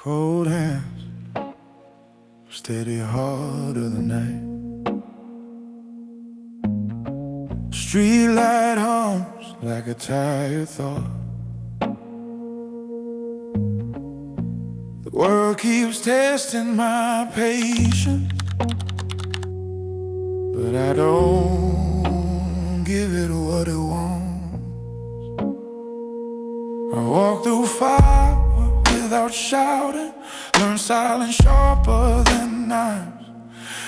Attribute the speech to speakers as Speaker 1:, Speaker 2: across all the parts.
Speaker 1: Cold hands, steady heart of the night. Streetlight hums like a tired thought. The world keeps testing my patience, but I don't give it what it wants. I walk through fire without shouting, learn silence sharper than knives.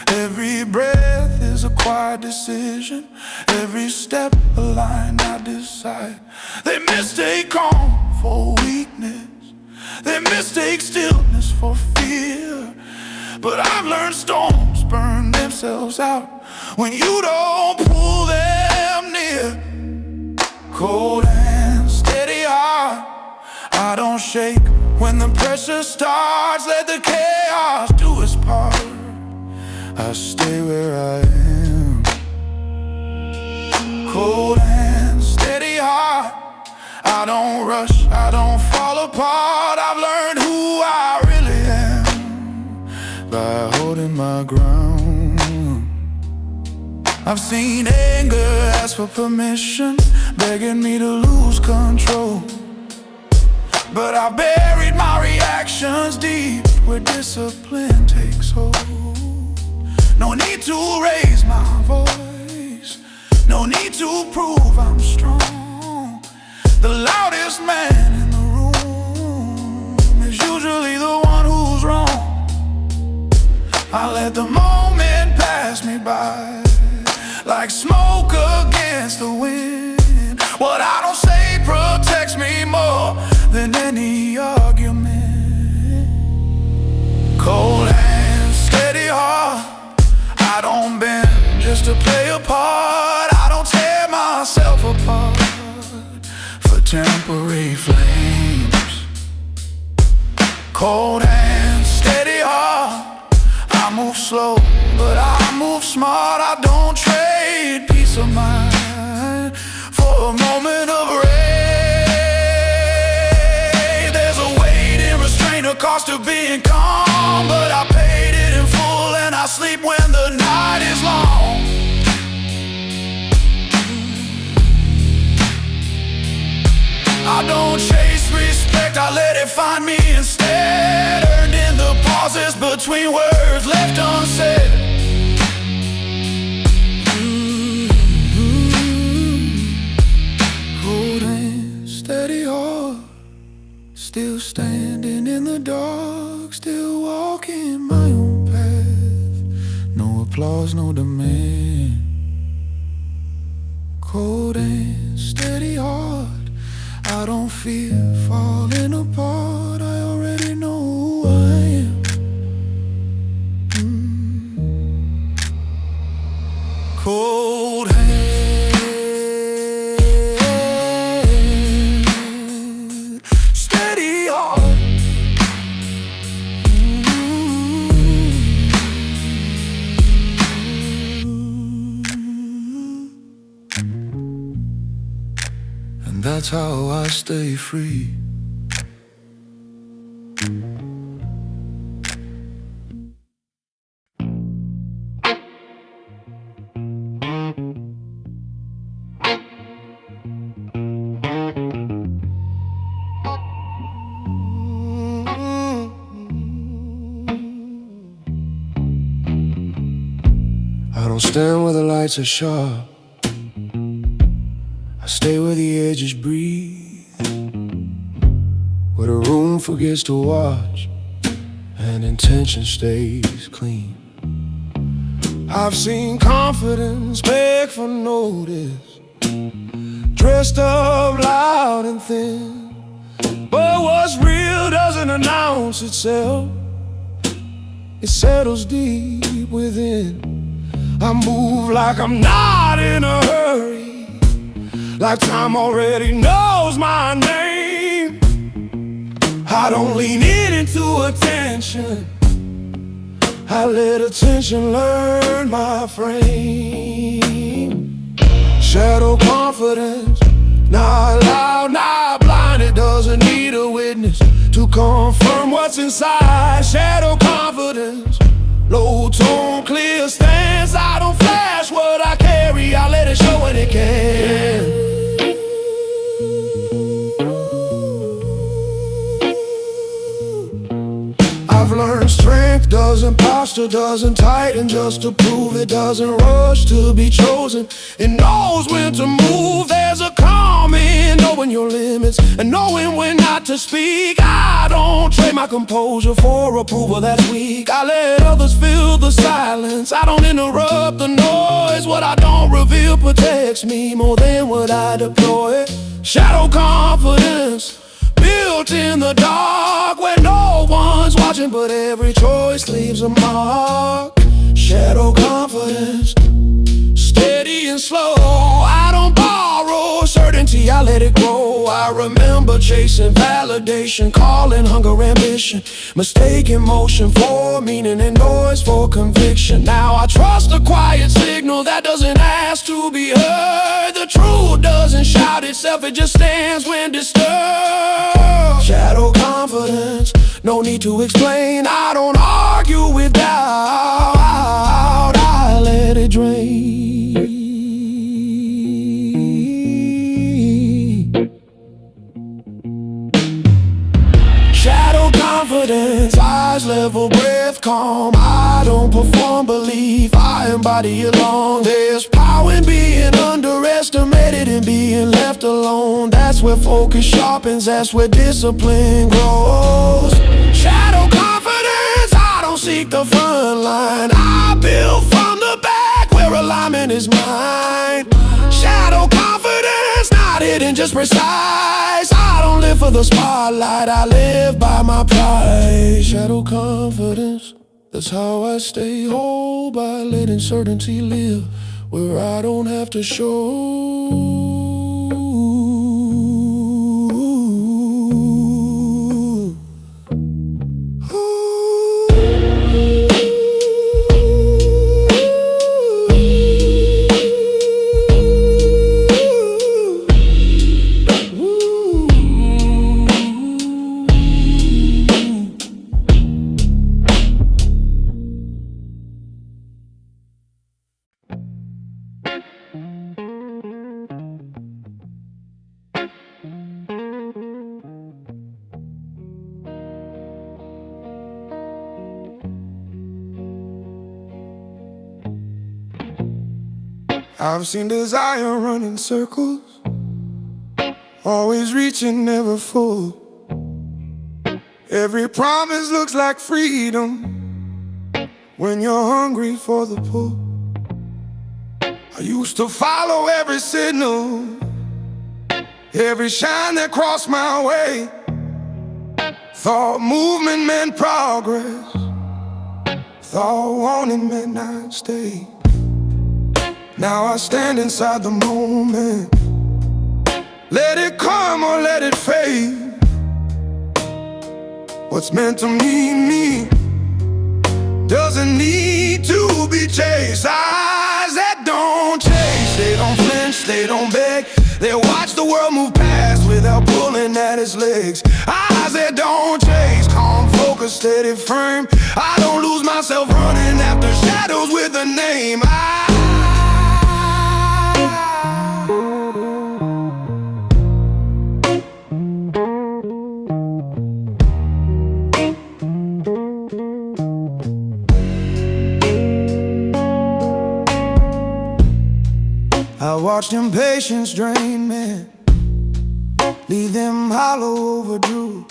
Speaker 1: Every breath is a quiet decision, every step a line I decide. They mistake calm for weakness, they mistake stillness for fear. But I've learned storms burn themselves out when you don't pull them near. Cold and steady heart, I don't shake when the pressure starts. Let the chaos do its part, I stay where I am. Cold and steady heart, I don't rush, I don't fall apart. I've learned who I really am by holding my ground. I've seen anger ask for permission, begging me to lose control. But I buried my reactions deep where discipline takes hold. No need to raise my voice, no need to prove I'm strong. The loudest man in the room is usually the one who's wrong. I let the moment pass me by like smoke against the wind. What I don't say protects me more than any argument. Cold and steady heart, I don't bend just to play a part. I don't tear myself apart for temporary flames. Cold and steady heart, I move slow, but I move smart. I don't trade peace of mind for a moment of rain. There's a weight in restraint, a cost of being calm, but I paid it in full and I sleep when the night is long. I don't chase respect, I let it find me instead. Earned in the pauses between words left unsaid. Cold and steady heart, still standing in the dark, still walking my own path. No applause, no demand. Cold and steady heart, I don't fear falling apart. I already know who I am. Cold hand, steady heart. And that's how I stay free. I don't stand where the lights are sharp, I stay where the edges breathe, where the room forgets to watch and intention stays clean. I've seen confidence beg for notice, dressed up loud and thin, but what's real doesn't announce itself, it settles deep within. I move like I'm not in a hurry, like time already knows my name. I don't lean into attention, I let attention learn my frame. Shadow confidence, not loud, not blind. It doesn't need a witness to confirm what's what's inside. Shadow confidence, low tone, clear stance. I don't flash what I carry, I let it show when it can. I've learned strength doesn't posture, doesn't tighten just to prove it, doesn't rush to be chosen. It knows when to move. There's a calm in knowing your limits and knowing when not to speak. I don't trade my composure for approval that's weak. I let others fill the silence, I don't interrupt the noise. What I don't reveal protects me more than what I deploy. Shadow confidence, built in the dark, where no one's watching, but every choice leaves a mark. Shadow confidence, steady and slow. I don't borrow certainty, I let it grow. I remember chasing validation, calling hunger ambition, mistaking motion for meaning and noise for conviction. Now I trust a quiet signal that doesn't ask to be heard. The truth doesn't shout itself, it just stands when disturbed. Shadow confidence, no need to explain. I don't argue with doubt, I let it drain. Shadow confidence, eyes level, breath calm. I don't perform belief, I embody it long. There's power in being underestimated and being left alone. That's where focus sharpens, that's where discipline grows. Shadow confidence, I don't seek the front line, I build from the back where alignment is mine. Shadow confidence, not hidden, just precise. I don't live for the spotlight, I live by my pride. Shadow confidence, that's how I stay whole, by letting certainty live where I don't have to show. I've seen desire run in circles, always reaching, never full. Every promise looks like freedom when you're hungry for the pull. I used to follow every signal, every shine that crossed my way. Thought movement meant progress, thought wanting meant not stay. Now I stand inside the moment, let it come or let it fade. What's meant to me doesn't need to be chased. Eyes that don't chase, they don't flinch, they don't beg. They watch the world move past without pulling at its legs. Eyes that don't chase, calm, focused, steady, firm. I don't lose myself running after shadows with a name. I watched impatience drain men, leave them hollow, overdue.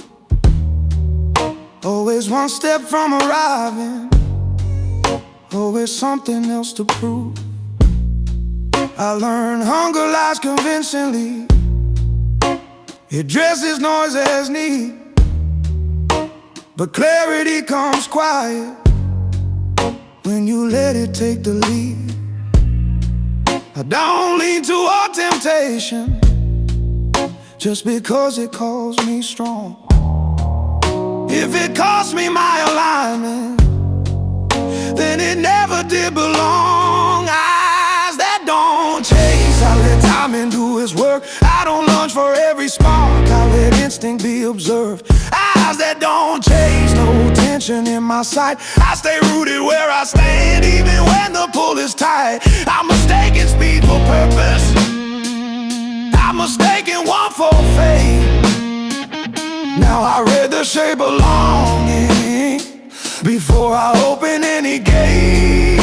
Speaker 1: Always one step from arriving, always something else to prove. I learned hunger lies convincingly, it dresses noise as need. But clarity comes quiet when you let it take the lead. I don't lean toward temptation just because it calls me strong. If it costs me my alignment, then it never did belong. Eyes that don't chase, I let time into his work. I don't lunge for every spark, I let instinct be observed. Eyes that don't chase, no tension in my sight. I stay rooted where I stand, even when the pull is tight. I'm mistaking speed for purpose, I'm mistaken one for fate. Now I read the shape of longing before I open any gate.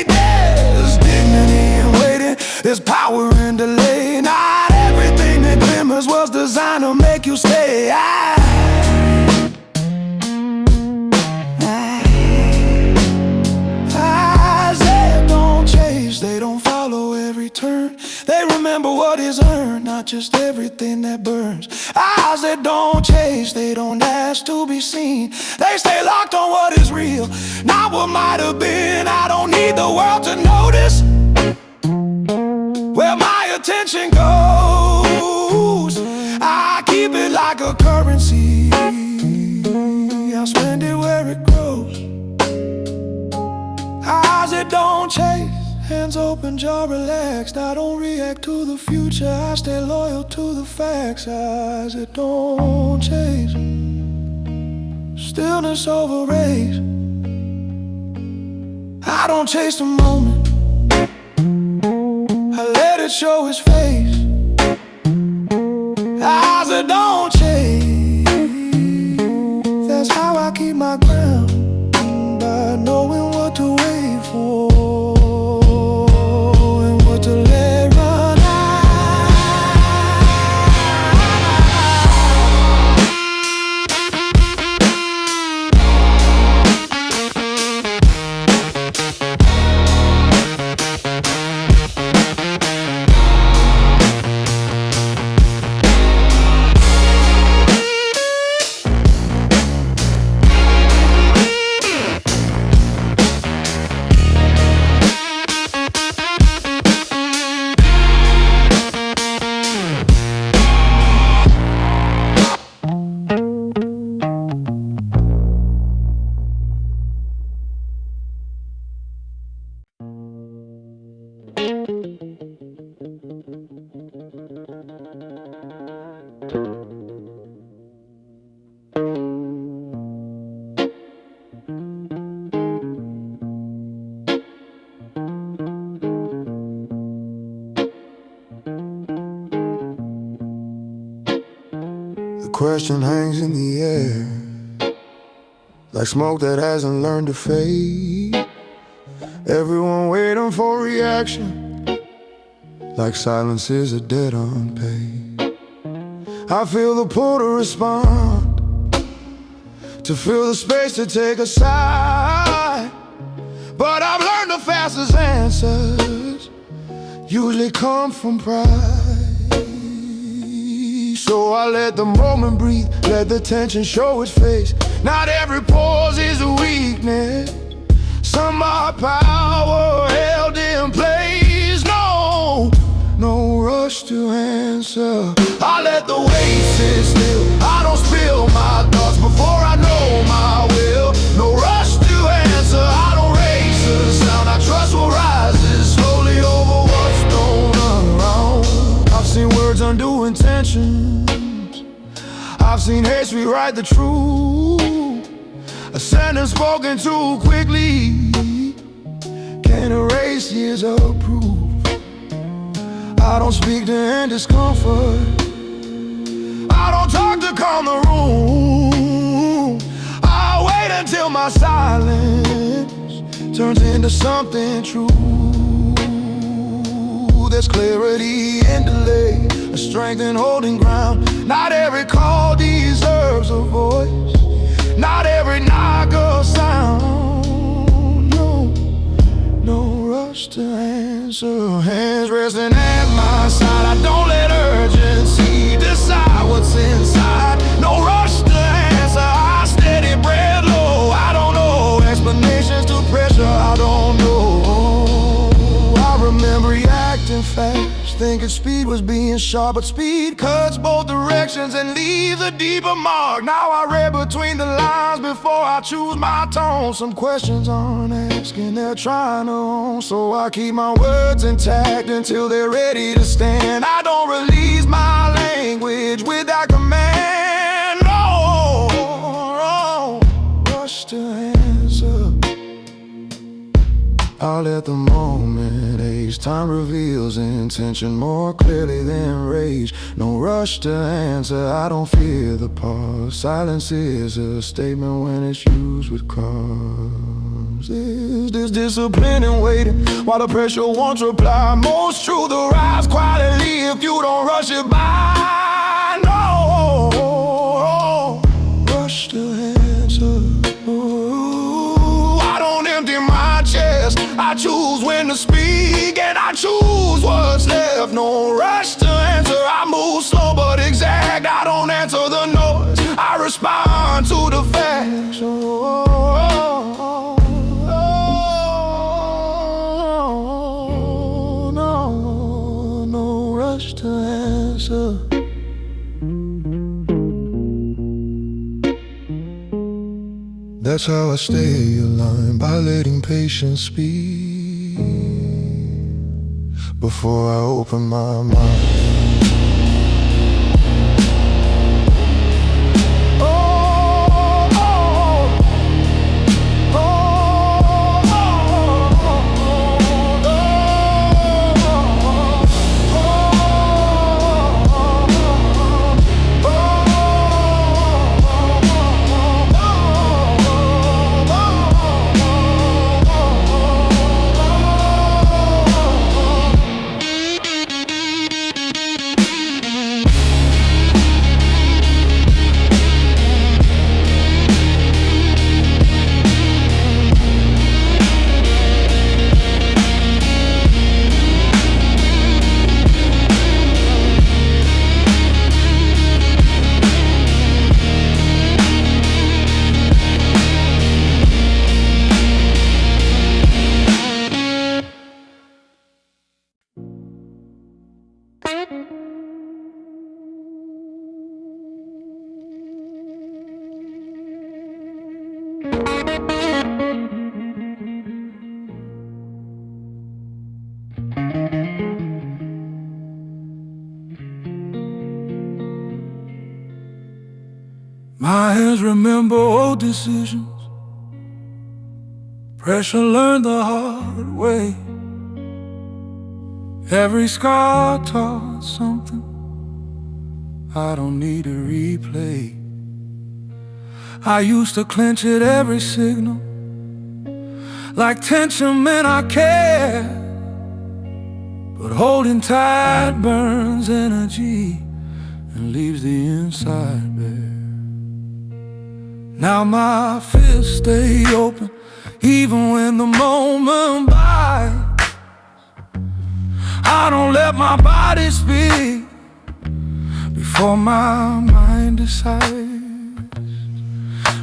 Speaker 1: There's dignity in waiting, there's power in delay. Not everything that glimmers was designed to make you stay. Eyes that don't chase, they don't follow every turn. They remember what is earned, not just everything that burns. Eyes that don't chase, they don't ask to be seen. They stay locked on what is real, not what might have been. I don't need the world to notice where my attention goes. I keep it like a currency, I spend it where it grows. Eyes that don't chase, hands open, jaw relaxed. I don't react to the future, I stay loyal to the facts. Eyes that don't chase, stillness over race. I don't chase the moment, I let it show its face. Eyes that don't chase, that's how I keep my ground, by knowing what to wait for.
Speaker 2: The question hangs in the air, like smoke that hasn't learned to fade. Everyone waiting for reaction, like silence is a debt unpaid. I feel the pull to respond, to fill the space to take a side. But I've learned the fastest answers usually come from pride. So I let the moment breathe, let the tension show its face. Not every pause is a weakness, some are power held in place. No rush to answer, I let the weight sit still. I don't spill my thoughts before I know my will. No rush to answer, I don't raise the sound. I trust what rises slowly over what's thrown around. I've seen words undo intentions, I've seen hate rewrite the truth. A sentence spoken too quickly can't erase years of proof. I don't speak to end discomfort, I don't talk to calm the room. I wait until my silence turns into something true. There's clarity in delay, a strength in holding ground. Not every call deserves a voice, not every knock a sound. No rush to answer, hands resting at my side. I don't let urgency decide what's inside. No rush to answer, I steady breath low. I don't know explanations to pressure, I don't know. I remember reacting fast, thinking speed was being sharp, but speed cuts both directions and leaves a deeper mark. Now I read between the lines before I choose my tone. Some questions aren't asking, they're trying to own. So I keep my words intact until they're ready to stand. I don't release my language without command. No, rush to answer. I'll let the moment age. Time reveals intention more clearly than rage. No rush to answer, I don't fear the pause. Silence is a statement when it's used with cause. Is this discipline in waiting while the pressure won't reply? Most truth arrives quietly if you don't rush it by. No, rush to answer. I don't empty my chest. I choose when to speak and I choose what's left. No rush to answer, I move slow but exact. I don't answer the noise, I respond to the facts. No rush to answer. That's how I stay aligned, by letting patience speak before I open my mind.
Speaker 1: My hands remember old decisions. Pressure learned the hard way. Every scar taught something I don't need to replay. I used to clench at every signal, like tension meant I care. But holding tight burns energy and leaves the inside bare. Now my fists stay open even when the moment bites. I don't let my body speak before my mind decides.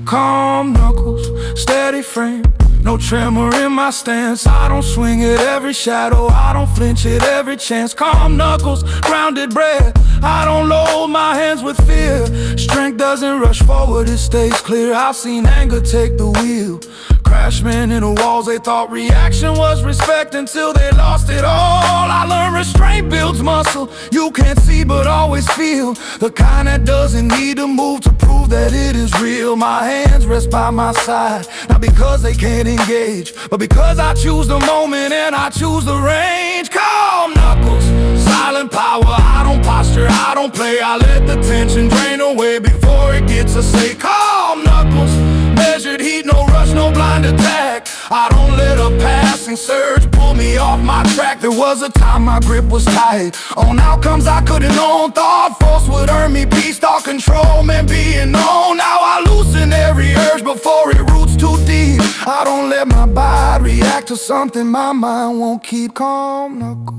Speaker 1: Calm knuckles, steady frame, no tremor in my stance. I don't swing at every shadow, I don't flinch at every chance. Calm knuckles, grounded breath, I don't load my hands with fear. Strength doesn't rush forward, it stays clear. I've seen anger take the wheel, crash men into walls. They thought reaction was respect until they lost it all. I learned restraint builds muscle you can't see but always feel, the kind that doesn't need to move to prove that it is real. My hands rest by my side, not because they can't engage, but because I choose the moment and I choose the range. Calm knuckles, silent power, I don't posture, I don't play. I let the tension drain away before it gets a say. Calm knuckles, measured heat, no rush, no blind attack. I don't let a passing surge pull me off my track. There was a time my grip was tight on outcomes I couldn't own. Thought force would earn me peace, thought control meant being known. Now I loosen every urge before it roots too deep. I don't let my body react to something my mind won't keep. Calm knuckle,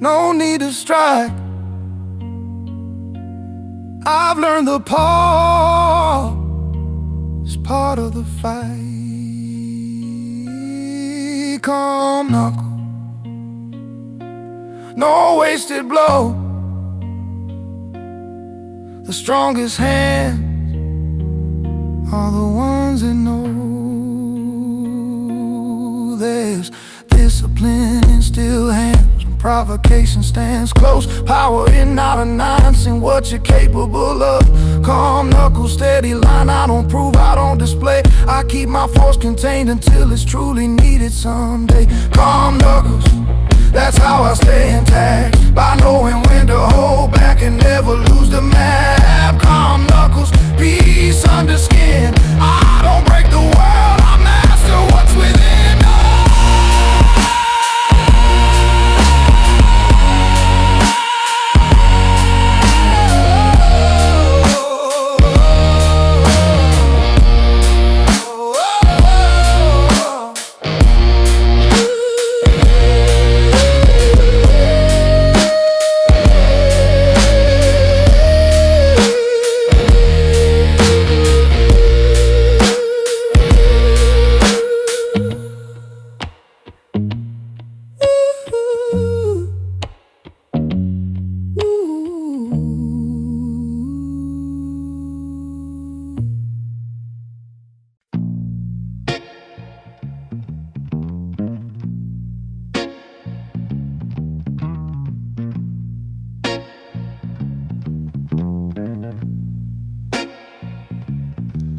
Speaker 1: no need to strike. I've learned the pause is part of the fight. Calm knuckle,
Speaker 2: no wasted blow. The strongest hands are the ones that know there's discipline in still hands. When provocation stands close, power in, not announcing what you're capable of. Calm knuckles, steady line, I don't prove, I don't display. I keep my force contained until it's truly needed someday. Calm knuckles, that's how I stay intact, by knowing when to hold back and never lose the map. Calm knuckles, peace under skin. I don't break the world, I master what's within.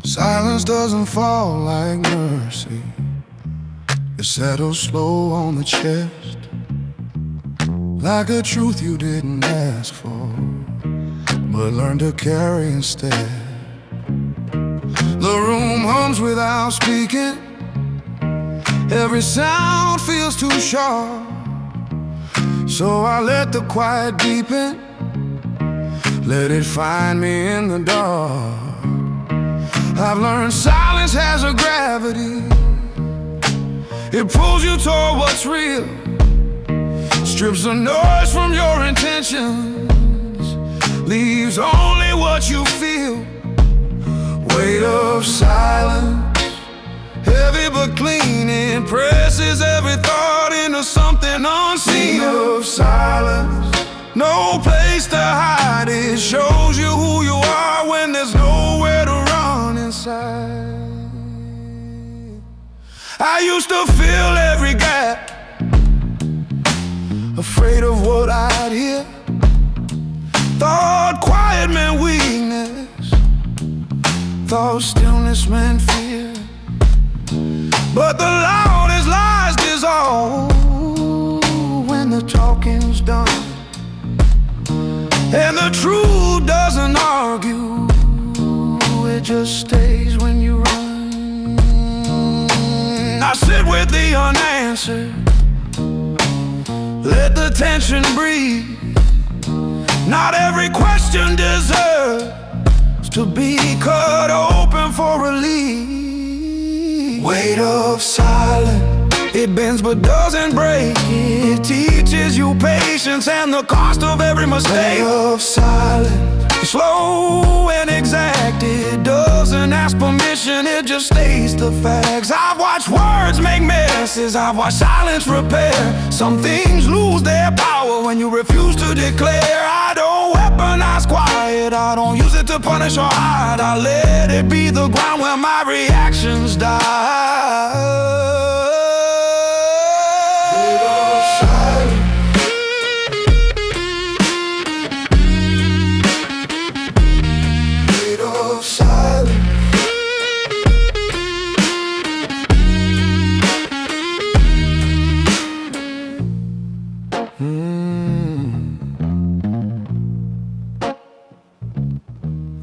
Speaker 2: Silence doesn't fall like mercy. It settles slow on the chest, like a truth you didn't ask for, but learned to carry instead. The room hums without speaking. Every sound feels too sharp, so I let the quiet deepen. Let it find me in the dark. I've learned silence has a gravity. It pulls you toward what's real, strips the noise from your intentions, leaves only what you feel. Weight of silence, heavy but clean, it presses every thought into something unseen. Weight of silence, no place to hide. It shows you who you are when there's nowhere to run inside. I used to fill every gap, afraid of what I'd hear. Thought quiet meant weakness, thought stillness meant fear. But the loudest lies dissolve when the talking's done, and the truth doesn't argue, it just stays when you run. I sit with the unanswered, let the tension breathe. Not every question deserves to be cut open for relief. Weight of silence, it bends but doesn't break. It teaches you patience and the cost of every mistake. Weight of silence, slow and exact. It doesn't ask permission, it just states the facts. I've watched words make messes, I've watched silence repair. Some things lose their power when you refuse to declare. I don't weaponize quiet, I don't use it to punish or hide. I let it be the ground where my reactions die.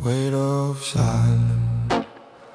Speaker 2: Weight of silence,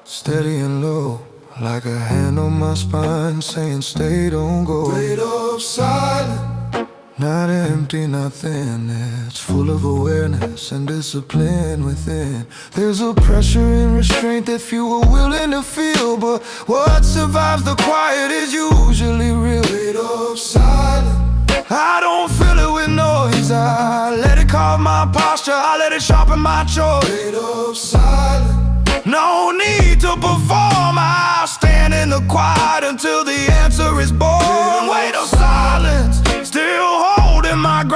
Speaker 2: steady and low, like a hand on my spine saying stay, don't go. Weight of silence, not empty, not thin. It's full of awareness and discipline within. There's a pressure and restraint that few are willing to feel, but what survives the quiet is usually real. Weight of silence, I don't fill it with noise, I let it carve my posture, I let it sharpen my choice. Weight of silence, no need to perform, I'll stand in the quiet until the answer is born. Weight of silence, still holding my ground.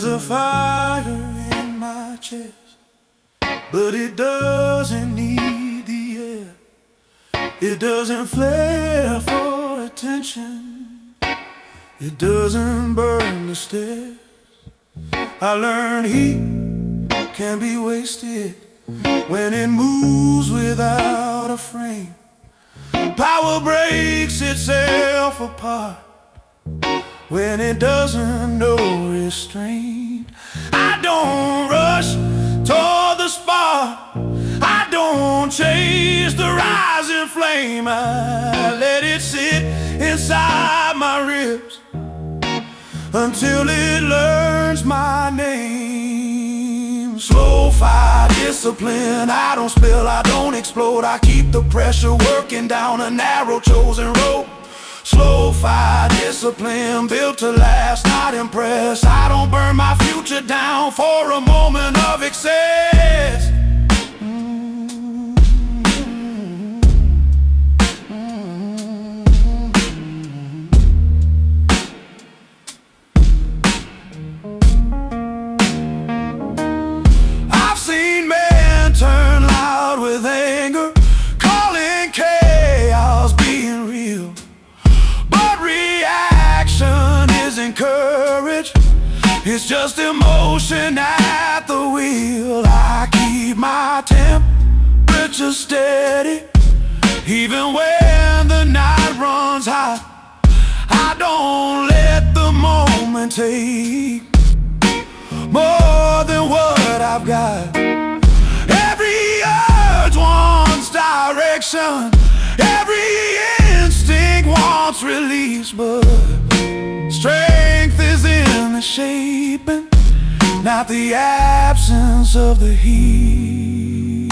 Speaker 1: There's a fire in my chest, but it doesn't need the air. It doesn't flare for attention. It doesn't burn the stairs. I learned heat can be wasted when it moves without a frame. Power breaks itself apart when it doesn't know restraint. I don't rush toward the spark. I don't chase the rising flame. I let it sit inside my ribs until it learns my name. Slow fire discipline. I don't spill, I don't explode. I keep the pressure working down a narrow chosen road. Slow fire discipline, built to last, not impressed. I don't burn my future down for a moment of excess. I've seen men turn loud with anger, calling chaos being real. Reaction isn't courage, it's just emotion at the wheel. I keep my temperature steady, even when the night runs hot. I don't let the moment take more than what I've got. Every urge wants direction, every instinct wants release, but strength is in the shaping, not the absence of the heat.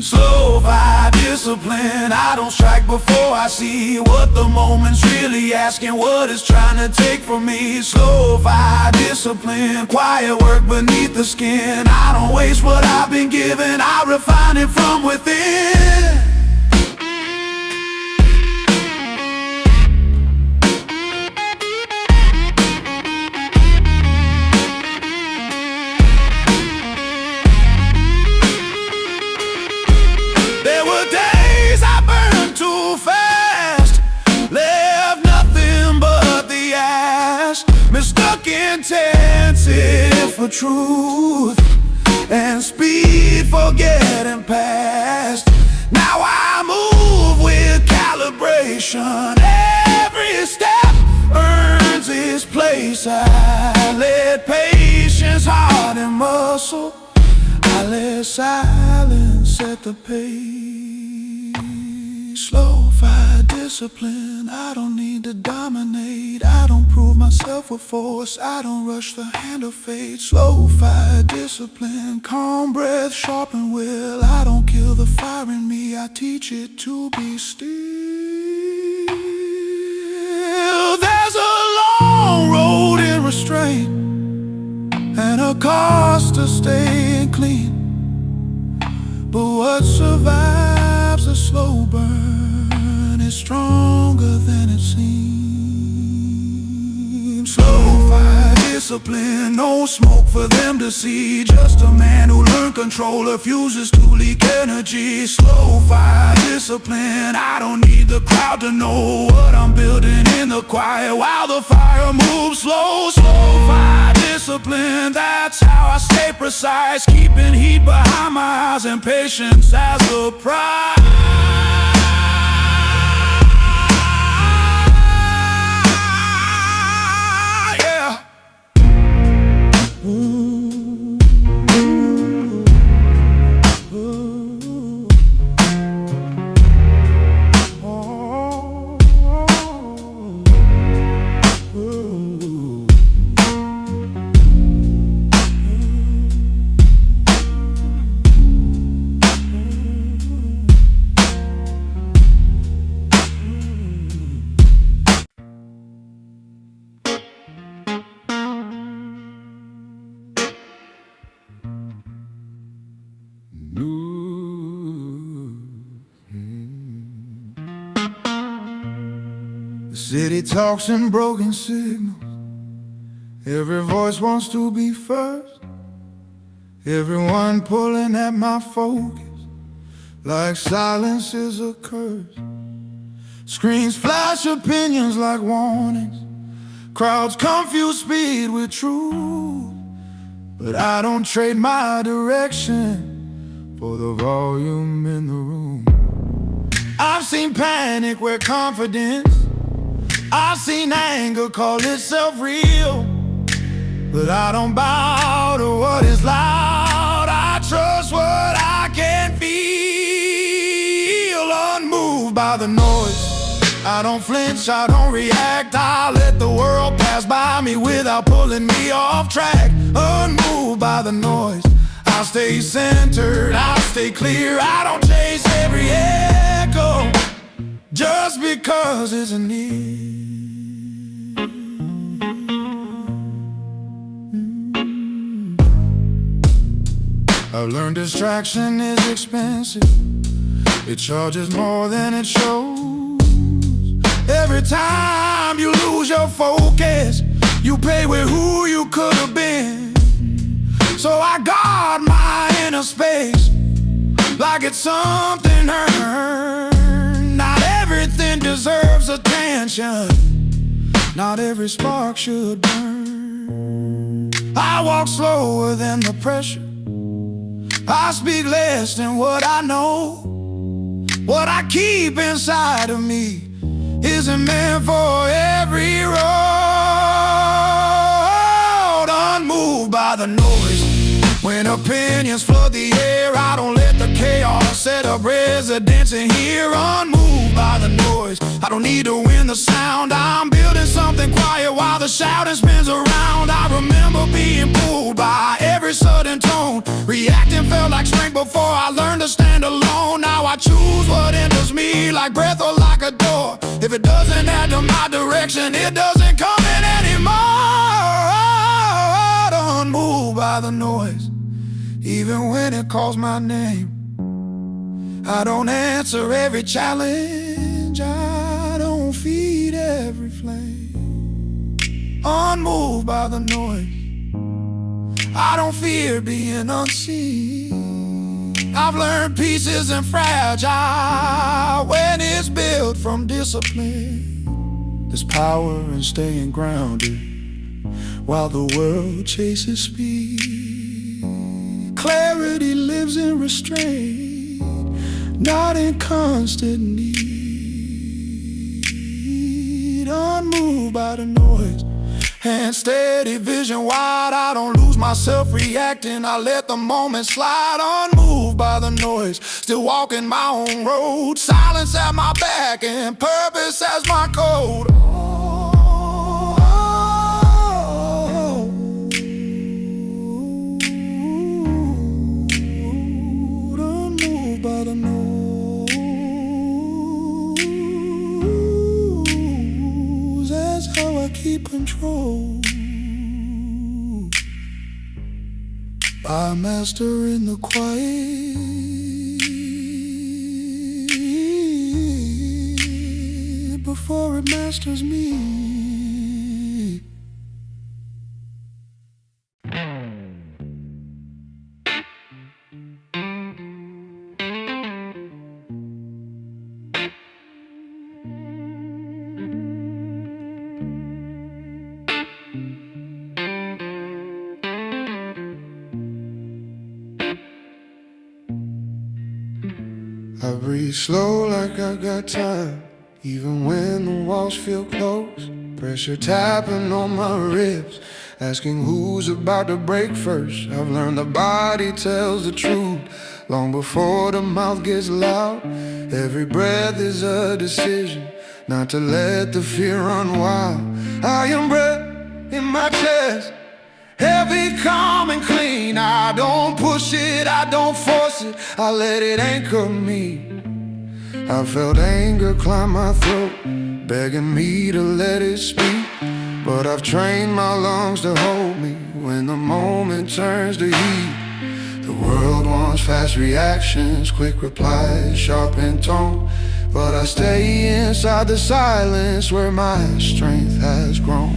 Speaker 1: Slow fire discipline. I don't strike before I see what the moment's really asking, what it's trying to take from me. Slow fire discipline, quiet work beneath the skin. I don't waste what I've been given, I refine it from within. Mistook intensity for truth and speed for getting past. Now I move with calibration. Every step earns its place. I let patience harden muscle. I let silence set the pace. Slow fire discipline. I don't need to dominate. I don't prove myself with force. I don't rush the hand of fate. Slow fire discipline. Calm breath, sharpen will. I don't kill the fire in me, I teach it to be still. There's a long road in restraint and a cost to staying clean, but what survives a slow burn is stronger than it seems. Slow fire discipline, no smoke for them to see. Just a man who learned control, refuses to leak energy. Slow fire discipline, I don't need the crowd to know what I'm building in the quiet while the fire moves slow. Slow fire discipline, that's how I stay precise, keeping heat behind my eyes and patience as the prize. The city talks in broken signals, Every voice wants to be first, everyone pulling at my focus, like silence is a curse. Screens flash opinions like warnings, crowds confuse speed with truth. But I don't trade my direction for the volume in the room. I've seen panic wear confidence, I've seen anger call itself real. But I don't bow to what is loud, I trust what I can feel. Unmoved by the noise, I don't flinch, I don't react, I let the world pass by me without pulling me off track. Unmoved by the noise, I stay centered, I stay clear, I don't chase every echo just because it's a need. I've learned distraction is expensive, it charges more than it shows. Every time you lose your focus, you pay with who you could have been. So I guard my inner space like it's something earned. Not everything deserves attention, not every spark should burn. I walk slower than the pressure, I speak less than what I know. What I keep inside of me isn't meant for every road. Unmoved by the noise, when opinions flood the air, I don't let the chaos set up residence in here. Unmoved by the noise, I don't need to win the sound, I'm building something quiet while the shouting spins around. I remember being pulled by every sudden tone, reacting felt like strength before I learned to stand alone. Now I choose what enters me like breath or like a door. If it doesn't add to my direction, it doesn't come in anymore. Unmoved by the noise, even when it calls my name. I don't answer every challenge, I don't feed every flame. Unmoved by the noise, I don't fear being unseen. I've learned peace isn't fragile when it's built from discipline. There's power in staying grounded while the world chases speed. Clarity lives in restraint, not in constant need. Unmoved by the noise, and steady vision wide, I don't lose myself reacting, I let the moment slide. Unmoved by the noise, still walking my own road, silence at my back and purpose as my code. Unmoved by the noise, that's how I keep control. I master in the quiet before it masters me. I breathe slow like I got time, even when the walls feel close. Pressure tapping on my ribs, asking who's about to break first. I've learned the body tells the truth long before the mouth gets loud. Every breath is a decision not to let the fear run wild. I am breath in my chest, heavy, calm and clean. I don't push it, I don't force it, I let it anchor me. I felt anger climb my throat, begging me to let it speak. But I've trained my lungs to hold me when the moment turns to heat. The world wants fast reactions, quick replies, sharp in tone. But I stay inside the silence where my strength has grown.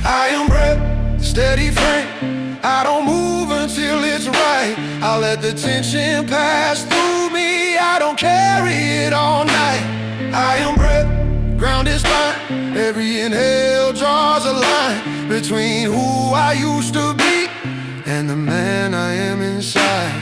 Speaker 2: I am breath, steady frame. I don't move until it's right. I let the tension pass through me. I don't carry it all night. I am breath, grounded spine. Every inhale draws a line between who I used to be and the man I am inside.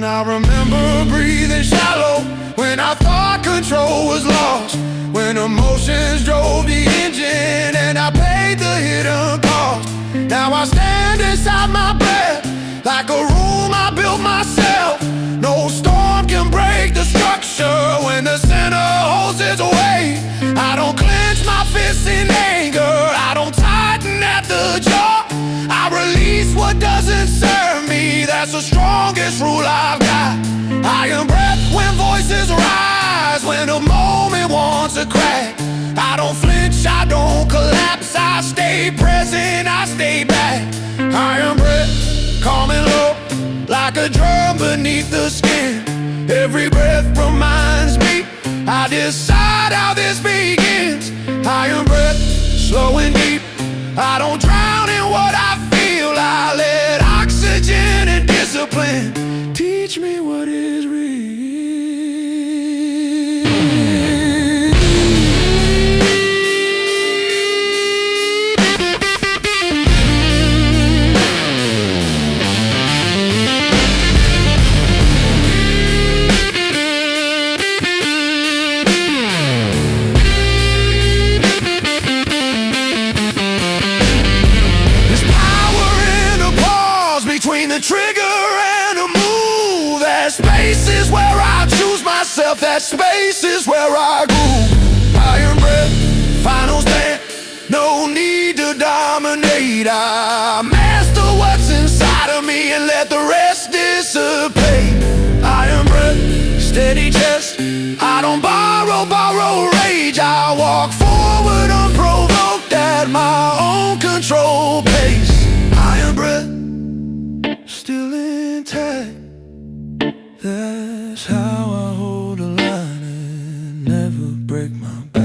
Speaker 2: I remember breathing shallow when I thought control was lost, when emotions drove the engine and I paid the hidden cost. Now I stand inside my breath like a room I built myself. No storm can break the structure when the center holds its weight. I don't clench my fists in anger, I don't tighten at the jaw. I release what doesn't serve me, that's the strongest rule I've got. I am breath when voices rise, when a moment wants to crack. I don't flinch, I don't collapse, I stay present, I stay back. I am breath, calm and low, like a drum beneath the skin. Every breath reminds me, I decide how this begins. I am breath, slow and deep, I don't drown in what I feel. I let oxygen and discipline teach me what is real. Between the trigger and a move, that space is where I choose myself, that space is where I groove. Iron breath, final stand, no need to dominate. I master what's inside of me and let the rest dissipate. Iron breath, steady chest, I don't borrow rage. I walk forward unprovoked at my own control pace. Iron breath, still intact, that's how I hold a line and never break my back.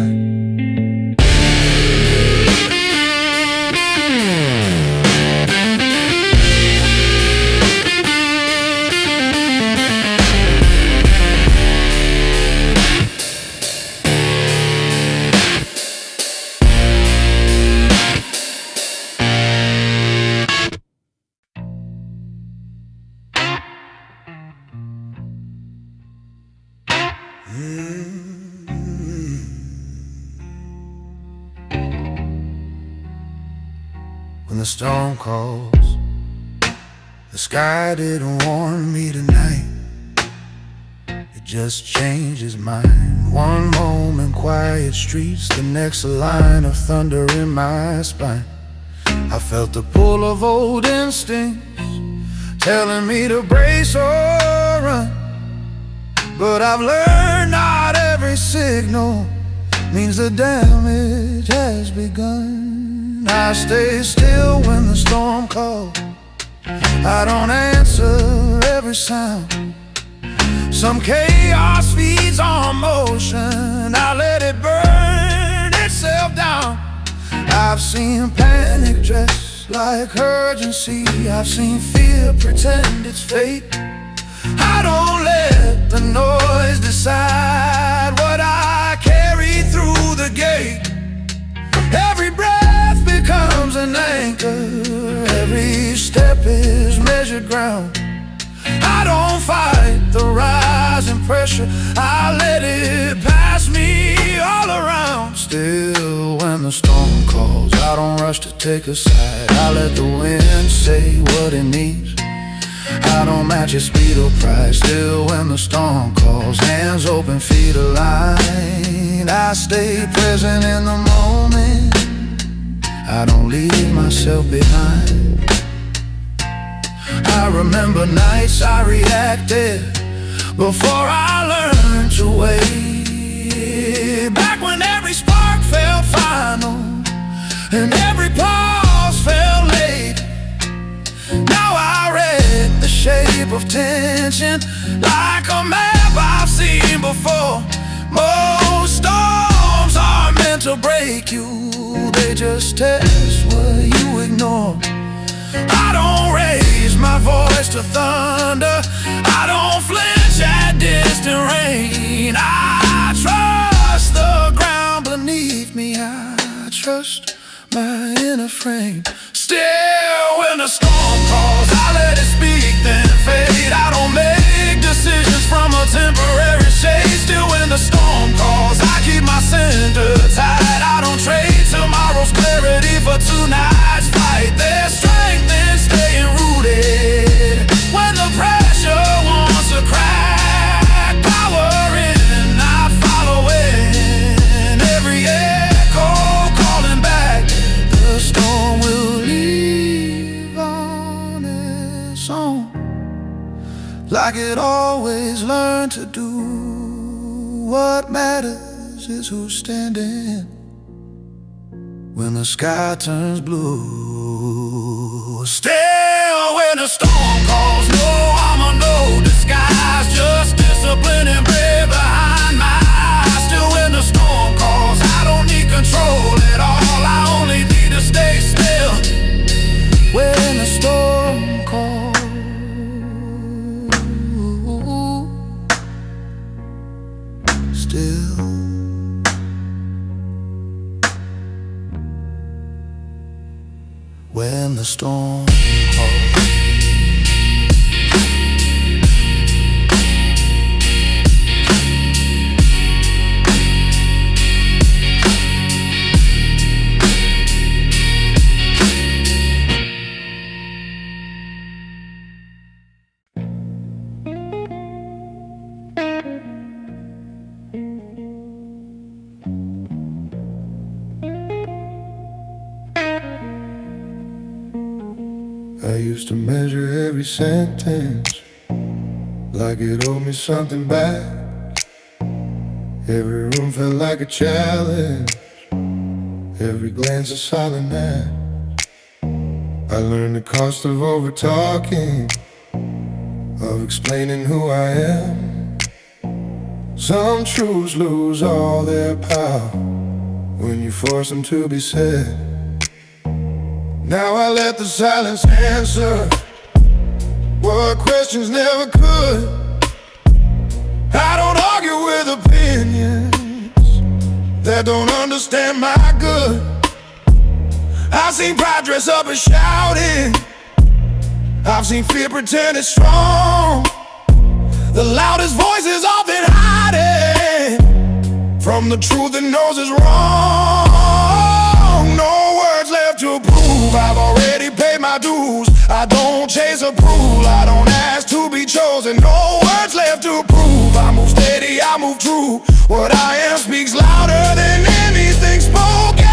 Speaker 2: When the storm calls, the sky didn't warn me tonight. It just changes mine. One moment quiet streets, the next a line of thunder in my spine. I felt the pull of old instincts telling me to brace or run, but I've learned not every signal means the damage has begun. I stay still when the storm calls, I don't answer every sound. Some chaos feeds on motion, I let it burn itself down. I've seen panic dress like urgency, I've seen fear pretend it's fate. I don't let the noise decide what I carry through the gate. Every breath becomes an anchor, every step is measured ground. I don't fight the rising pressure, I let it pass me all around. Still when the storm calls, I don't rush to take a side, I let the wind say what it needs. I don't match your speed or pride. Still when the storm calls, hands open, feet aligned, I stay present in the moment, I don't leave myself behind. I remember nights I reacted before I learned to wait. Back when every spark felt final and every pause felt late. Now I read the shape of
Speaker 1: of tension, like a map I've seen before. Most storms are meant to break you, they just test what you ignore. I don't raise my voice to thunder, I don't flinch at distant rain. I trust the ground beneath me, I trust my inner frame. Still, when the storm calls, I let it speak, then fade. I don't make decisions from a temporary shade. Still, when the storm calls, I keep my center tight. I don't trade tomorrow's clarity for tonight's fight. There's strength in staying rooted when the pressure wants to crack. Power in, not following. Every echo calling back. The storm will leave on its own, like it always learned to do. What matters is who's standing when the sky turns blue. Still, when the storm calls, no armor, no disguise, just discipline and brave behind my eyes. Still, when the storm calls, I don't need control at all, I only need to stay still. When the storm calls, still. When the storm calls. I used to measure every sentence like it owed me something back. Every room felt like a challenge, every glance a silent act. I learned the cost of over-talking, of explaining who I am. Some truths lose all their power when you force them to be said. Now I let the silence answer what questions never could. I don't argue with opinions that don't understand my good. I've seen pride dress up as shouting, I've seen fear pretend it's strong. The loudest voice is often hiding from the truth that knows it's wrong. No words left to prove, I've already paid my dues. I don't chase approval, I don't ask to be chosen. No words left to prove, I move steady, I move true. What I am speaks louder than anything spoken.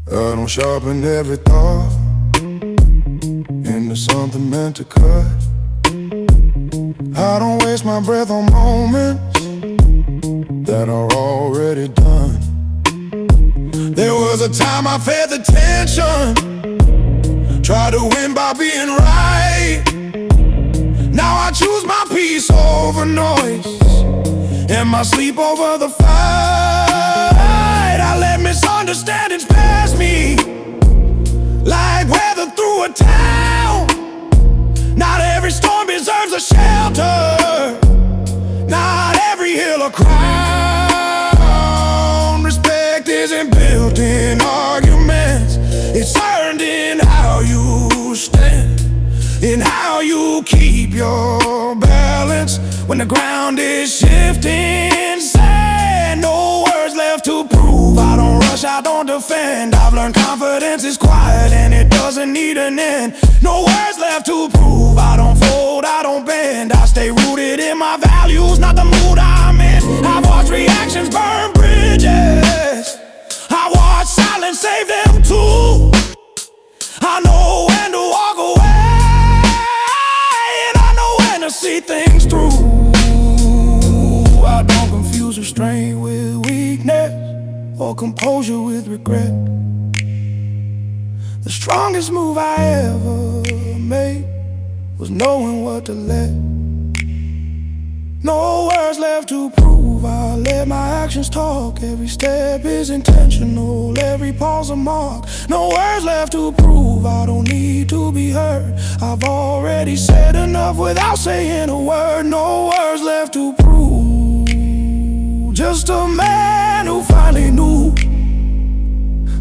Speaker 1: I don't sharpen every thought into something meant to cut. I don't waste my breath on moments that are already done. There was a time I fed the tension, tried to win by being right. Now I choose my peace over noise and my sleep over the fight. I let misunderstandings pass me like weather through a town. Not every storm deserves a shelter, not every hill a crown. Respect isn't built in arguments, it's earned in how you stand, in how you keep your balance when the ground is shifting sand. No words left to prove, I don't rush, I don't defend. I've learned confidence is quiet and it doesn't need an end. No words left to prove, I don't fold, I don't bend. I stay rooted in my values, not the mood I'm in. I've watched reactions burn bridges, I watch silence save them too. I know when to walk away, and I know when to see things through.
Speaker 2: or composure with regret. The strongest move I ever made was knowing what to let. No words left to prove, I let my actions talk. Every step is intentional, every pause a mark. No words left to prove, I don't need to be heard. I've already said enough without saying a word. No words left to prove, just a man who finally knew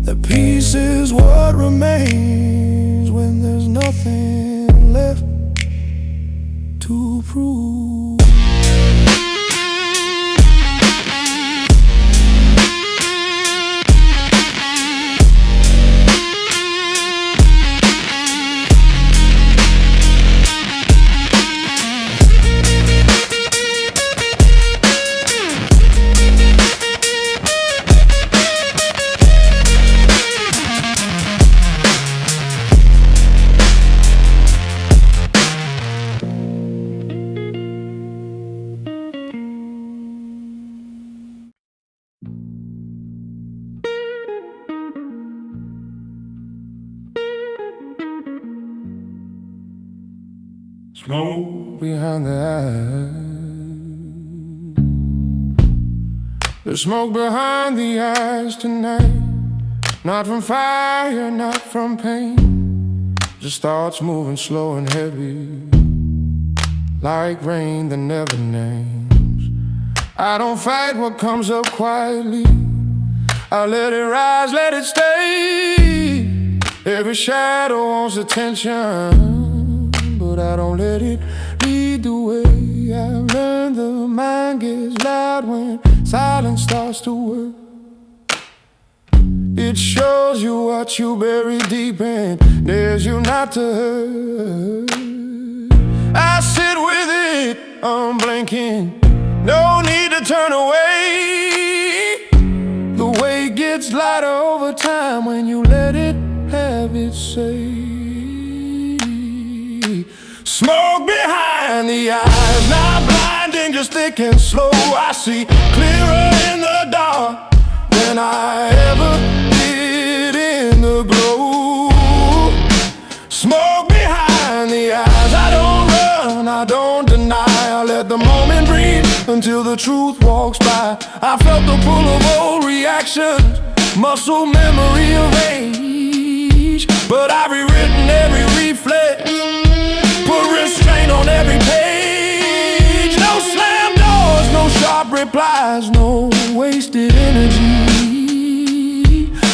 Speaker 2: that peace is what remains when there's nothing left to prove.
Speaker 1: Smoke
Speaker 2: Behind the eyes, there's smoke behind the eyes tonight. Not from fire, not from pain, just thoughts moving slow and heavy, like rain that never names. I don't fight what comes up quietly, I let it rise, let it stay. Every shadow wants attention, but I don't let it lead the way. I've learned the mind gets loud when silence starts to work. It shows you what you bury deep and dares you not to hurt. I sit with it, unblinking, no need to turn away. The weight gets lighter over time when you let it have its say. Smoke behind the eyes, not blinding, just thick and slow. I see clearer in the dark than I ever did in the glow. Smoke behind the eyes, I don't run, I don't deny. I let the moment breathe until the truth walks by. I felt the pull of old reactions, muscle memory of age, but I've rewritten every reflex, put restraint on every page. No slam doors, no sharp replies, no wasted energy.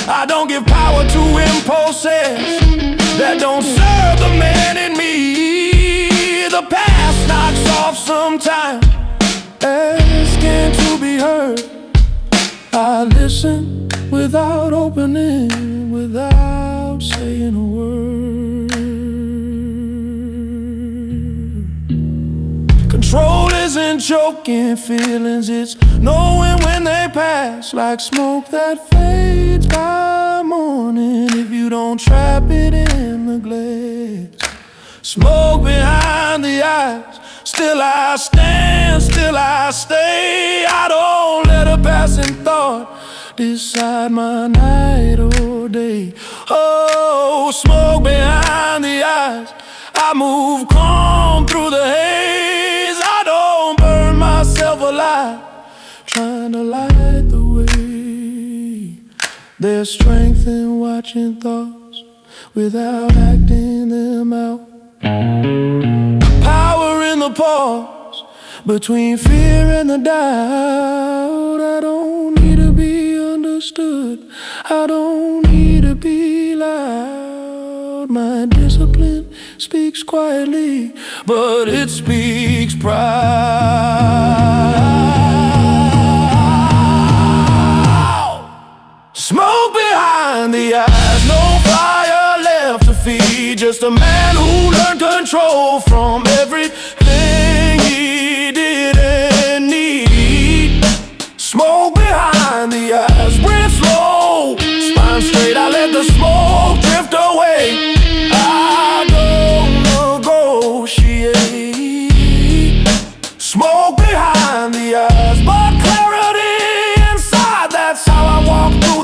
Speaker 2: I don't give power to impulses that don't serve the man in me. The past knocks off sometime, asking to be heard. I listen without opening, without saying a word. Control isn't choking feelings, it's knowing when they pass, like smoke that fades by morning if you don't trap it in the glass. Smoke behind the eyes, still I stand, still I stay. I don't let a passing thought decide my night or day. Oh, smoke behind the eyes, I move calm through the haze. I don't burn myself alive, trying to light the way. There's strength in watching thoughts without acting them out. Power in the pause between fear and the doubt. I don't need to be understood, I don't need to be loud. My discipline speaks quietly, but it speaks proud. Smoke behind the eyes, no fire left to feed, just a man who learned control from everything he didn't need. Smoke behind the eyes, breathe slow, spine straight, I let the smoke drift away. I don't negotiate. Smoke behind the eyes, but clarity inside, that's how I walk through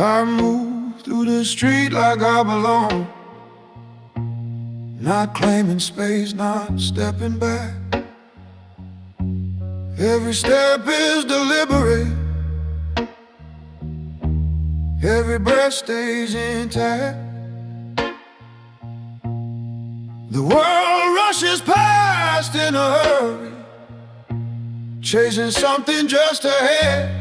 Speaker 2: I move through the street like I belong, not claiming space, not stepping back. Every step is deliberate, every breath stays intact. The world rushes past in a hurry, chasing something just ahead.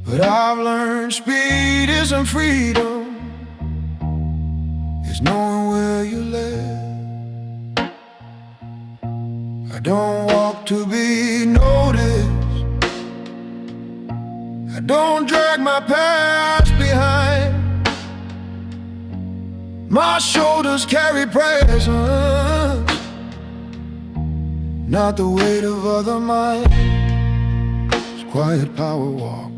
Speaker 2: But I've learned speed isn't freedom, it's knowing where you led. I don't walk to be noticed, I don't drag my past behind. My shoulders carry presence, not the weight of other minds. It's quiet power walk.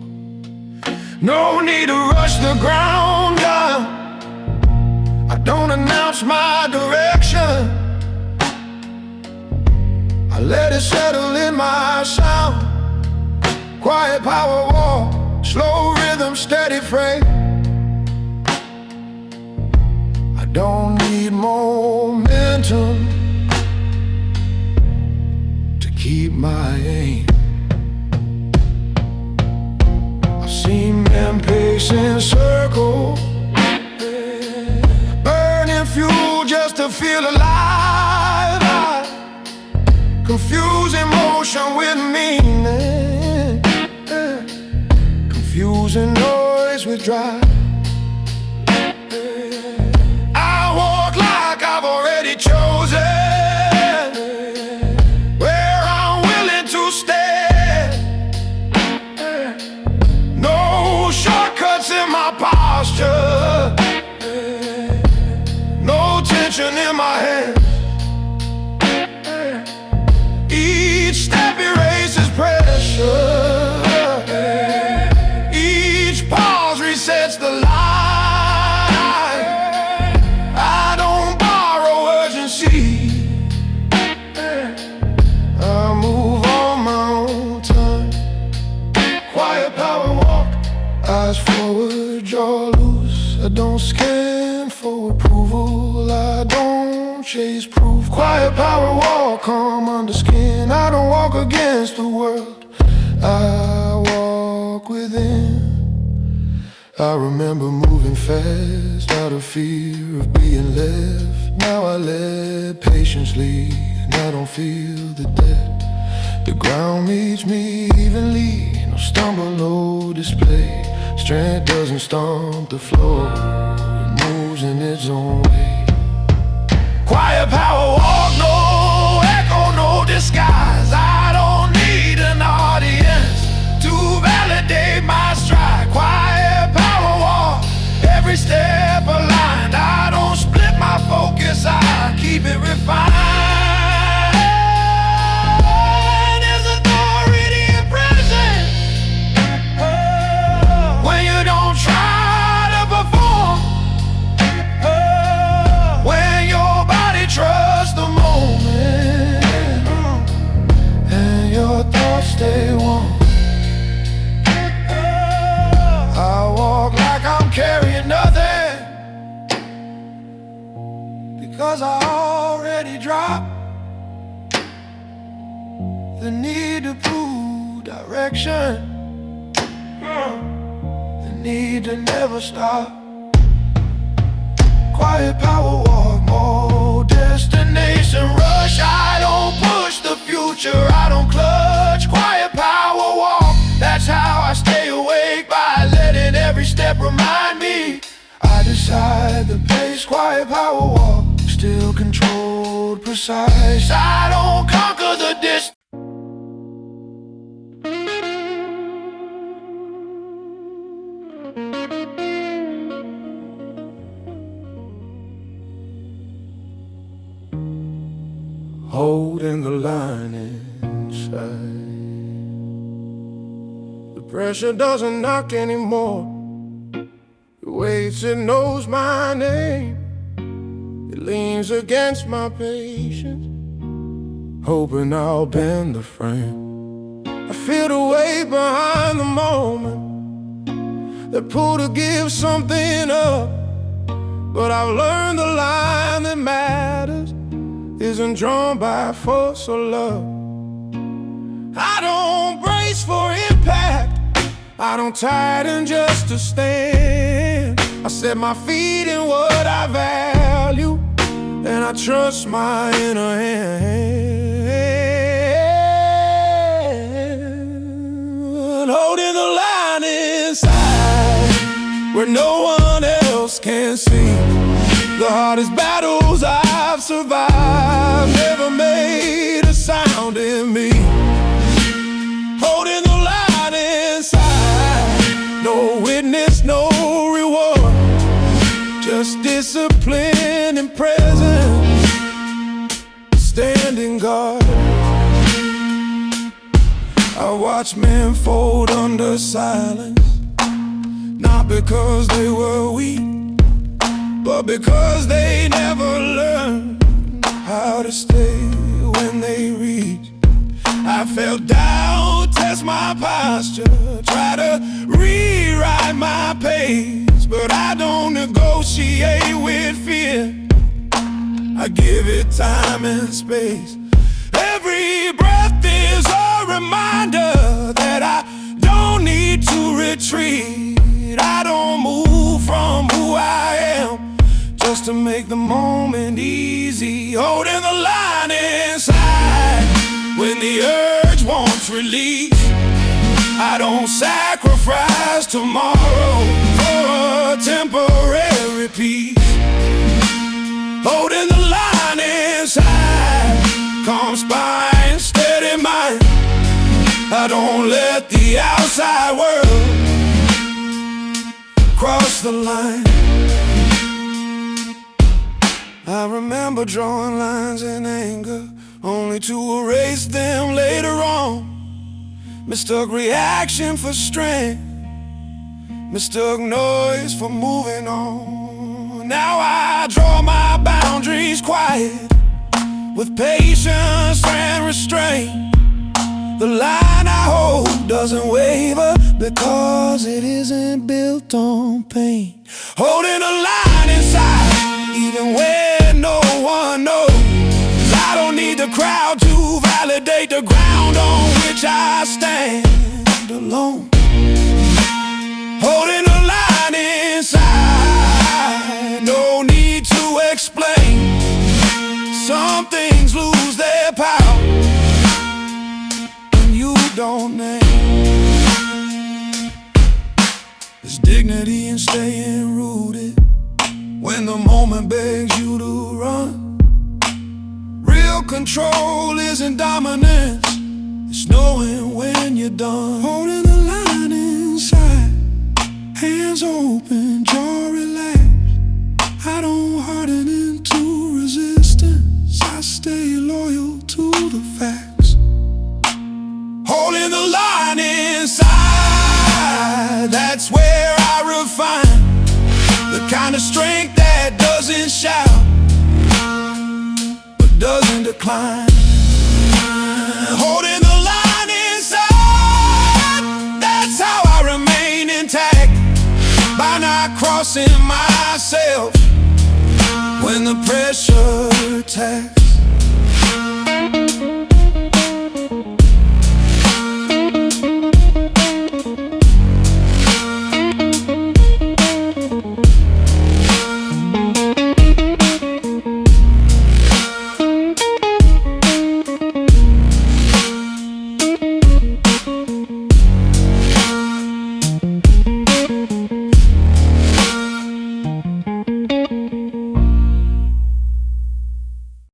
Speaker 2: No need to rush the ground down, I don't announce my direction, I let it settle in my sound. Quiet power walk, slow rhythm, steady frame. I don't need momentum to keep my aim. I've seen men pacing circles, burning fuel just to feel alive. I confuse emotion with meaning, confusing noise with drive. I walk like I've already chosen where I'm willing to stay. No shortcuts in my posture, no tension in my hands. Each step erases pressure, each pause resets the line. I don't borrow urgency, I move on my own time. Quiet power walk, eyes forward, jaw loose. I don't scan for approval, I don't chase proof. Quiet power walk, calm under skin. I don't walk against the world, I walk within. I remember moving fast out of fear of being left. Now I let patience lead, and I don't feel the depth. The ground meets me evenly, no stumble, no display. Strength doesn't stomp the floor, it moves in its own way. Quiet power walk, no echo, no disguise. I don't need an audience to validate my stride. Quiet power walk, every step aligned. I don't split my focus, I keep it refined. There's authority in presence when you don't try to perform, when your body trusts the moment and your thoughts stay warm. I walk like I'm carrying nothing, because I already dropped the need to prove direction, the need to never stop. Quiet power walk, more destination rush. I don't push the future, I don't clutch. Quiet power walk, that's how I stay awake, by letting every step remind me I decide the pace. Quiet power walk, still controlled, precise. I don't conquer the distance. Holding the line inside. The pressure doesn't knock anymore, it waits, it knows my name. It leans against my patience, hoping I'll bend the frame. I feel the weight behind the moment, that pull to give something up. But I've learned the line that matters isn't drawn by force or love. I don't brace for impact, I don't tighten just to stand. I set my feet in what I value, and I trust my inner hand, holding the line inside where no one else can see. The hardest battles I've survived never made a sound in me. Holding the line inside, no witness, no reward, just discipline and presence, standing guard. I watch men fold under silence, not because they were weak, but because they never learned how to stay when they reach. I fell down, test my posture, try to rewrite my pace, but I don't negotiate with fear, I give it time and space. Every breath is a reminder that I don't need to retreat. I don't move from who I am just to make the moment easy. Holding the line inside when the urge won't release. I don't sacrifice tomorrow for a temporary peace. Holding the line inside, calm spine, steady mind. I don't let the outside world cross the line. I remember drawing lines in anger, only to erase them later on. Mistook reaction for strength, mistook noise for moving on. Now I draw my boundaries quiet, with patience and restraint. The line I hold doesn't waver, because it isn't built on pain. Holding a line inside, even when no one knows. I don't need the crowd to validate the ground on which I stand alone. Holding a line inside, no need to explain. Some things lose their power when you don't name. There's dignity in staying rooted when the moment begs you to run. Real control isn't dominance, it's knowing when you're done. Holding the line inside, hands open, jaw relaxed. I don't harden into resistance, I stay loyal to the facts. Holding the line inside, that's where I refine the kind of strength that doesn't shout, but doesn't decline. Holding the line inside, that's how I remain intact, by not crossing myself when the pressure attacks.